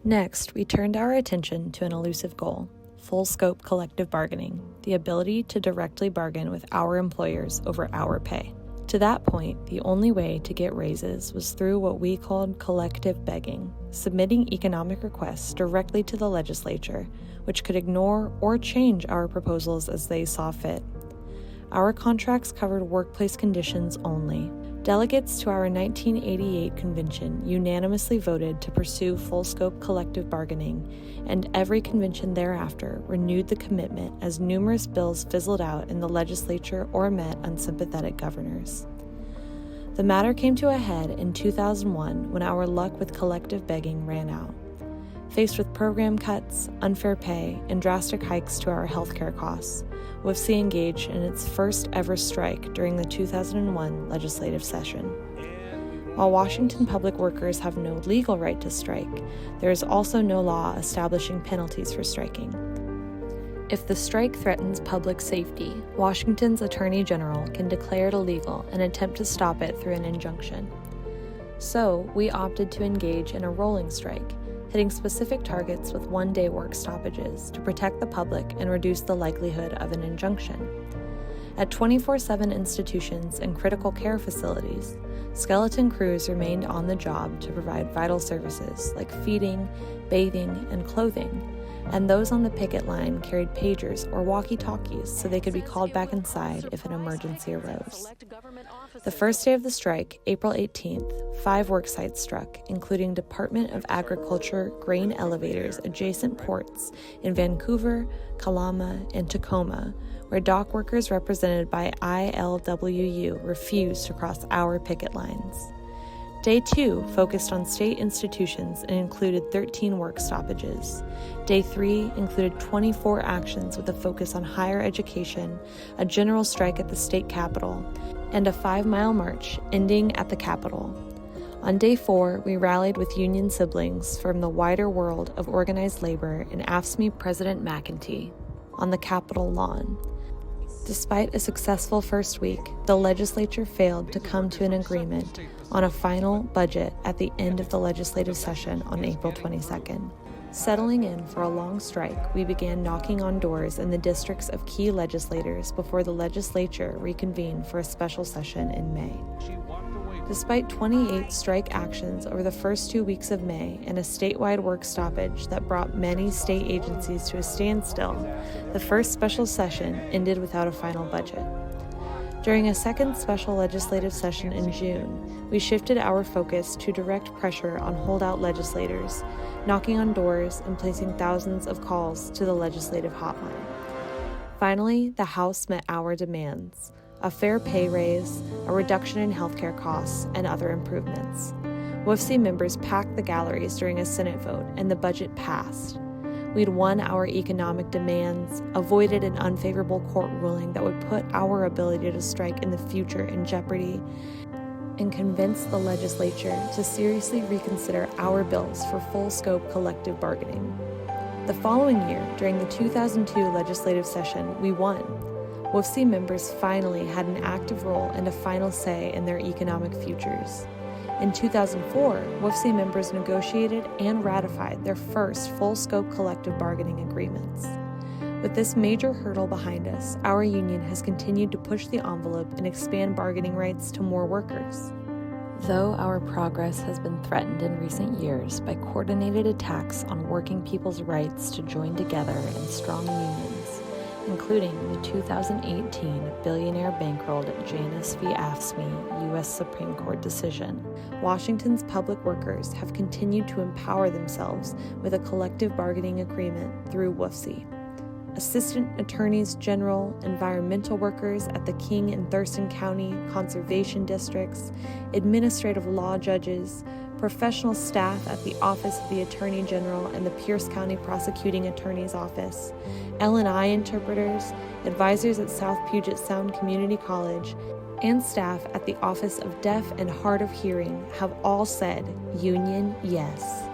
Next, we turned our attention to an elusive goal: full-scope collective bargaining, the ability to directly bargain with our employers over our pay. To that point, the only way to get raises was through what we called collective begging, submitting economic requests directly to the legislature, which could ignore or change our proposals as they saw fit. Our contracts covered workplace conditions only. Delegates to our 1988 convention unanimously voted to pursue full-scope collective bargaining, and every convention thereafter renewed the commitment as numerous bills fizzled out in the legislature or met unsympathetic governors. The matter came to a head in 2001 when our luck with collective begging ran out. Faced with program cuts, unfair pay, and drastic hikes to our healthcare costs, WFSE engaged in its first ever strike during the 2001 legislative session. While Washington public workers have no legal right to strike, there is also no law establishing penalties for striking. If the strike threatens public safety, Washington's Attorney General can declare it illegal and attempt to stop it through an injunction. So, we opted to engage in a rolling strike, hitting specific targets with one-day work stoppages to protect the public and reduce the likelihood of an injunction. At 24/7 institutions and critical care facilities, skeleton crews remained on the job to provide vital services like feeding, bathing, and clothing, and those on the picket line carried pagers or walkie-talkies so they could be called back inside if an emergency arose. The first day of the strike, April 18th, 5 work sites struck, including Department of Agriculture grain elevators adjacent ports in Vancouver, Kalama, and Tacoma, where dock workers represented by ILWU refused to cross our picket lines. Day 2 focused on state institutions and included 13 work stoppages. Day 3 included 24 actions with a focus on higher education, a general strike at the state capitol, and a 5-mile march ending at the Capitol. On Day 4, we rallied with union siblings from the wider world of organized labor in AFSCME President McEntee on the Capitol lawn. Despite a successful first week, the legislature failed to come to an agreement on a final budget at the end of the legislative session on April 22nd. Settling in for a long strike, we began knocking on doors in the districts of key legislators before the legislature reconvened for a special session in May. Despite 28 strike actions over the first 2 weeks of May and a statewide work stoppage that brought many state agencies to a standstill, the first special session ended without a final budget. During a second special legislative session in June, we shifted our focus to direct pressure on holdout legislators, knocking on doors and placing thousands of calls to the legislative hotline. Finally, the House met our demands: a fair pay raise, a reduction in healthcare costs, and other improvements. WFSE members packed the galleries during a Senate vote, and the budget passed. We'd won our economic demands, avoided an unfavorable court ruling that would put our ability to strike in the future in jeopardy, and convinced the legislature to seriously reconsider our bills for full-scope collective bargaining. The following year, during the 2002 legislative session, we won. WFSE members finally had an active role and a final say in their economic futures. In 2004, WFSE members negotiated and ratified their first full-scope collective bargaining agreements. With this major hurdle behind us, our union has continued to push the envelope and expand bargaining rights to more workers. Though our progress has been threatened in recent years by coordinated attacks on working people's rights to join together in strong unions, including the 2018 billionaire bankrolled Janus v. AFSCME U.S. Supreme Court decision, Washington's public workers have continued to empower themselves with a collective bargaining agreement through WFSE. Assistant Attorneys General, environmental workers at the King and Thurston County Conservation Districts, administrative law judges, professional staff at the Office of the Attorney General and the Pierce County Prosecuting Attorney's Office, L&I interpreters, advisors at South Puget Sound Community College, and staff at the Office of Deaf and Hard of Hearing have all said, "Union, yes."